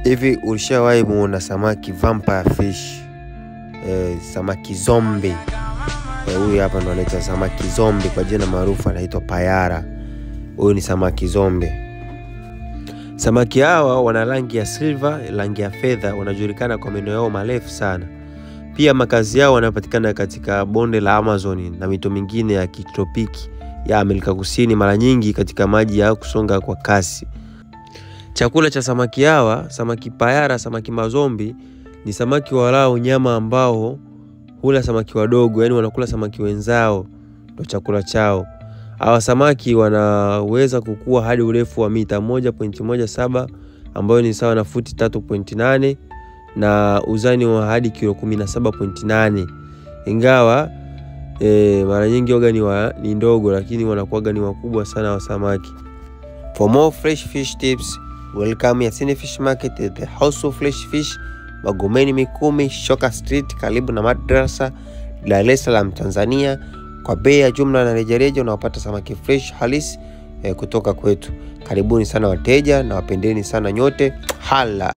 Hivi ulishawahi muona samaki vampire fish? Samaki zombie. Huyu hapa ndo anaitwa samaki zombie, kwa jina maarufu anaitwa payara. Huyu ni samaki zombie. Samaki hawa wana rangi ya silver, rangi ya fedha, wanajulikana kwa meno yao marefu sana. Pia makazi yao yanapatikana katika bonde la Amazon na mito mingine ya kitropiki ya Amerika Kusini, mara nyingi katika maji ya kusonga kwa kasi. Chakula cha samaki hawa, samaki payara, samaki mazombi, ni samaki walao nyama ambao hula samaki wadogo, yani wanakula samaki wenzao, ndo chakula chao. Hawa samaki wanaweza kukua hadi urefu wa mita 1.17 ambayo ni sawa na futi 3.8 na uzani wa hadi kilo 17.8. Ingawa mara nyingi ni ndogo, lakini wanakuwa ni wakubwa sana wa samaki. For more fresh fish tips, welcome Yasini Fish Market at the House of Fresh Fish, Magomeni Mikumi, Shoka Street, karibu na madrasa, Dar es Salaam, Tanzania. Kwa bei ya jumla na rejareja unapata samaki fresh halisi kutoka kwetu. Karibuni sana wateja na wapendeni sana nyote. Hala.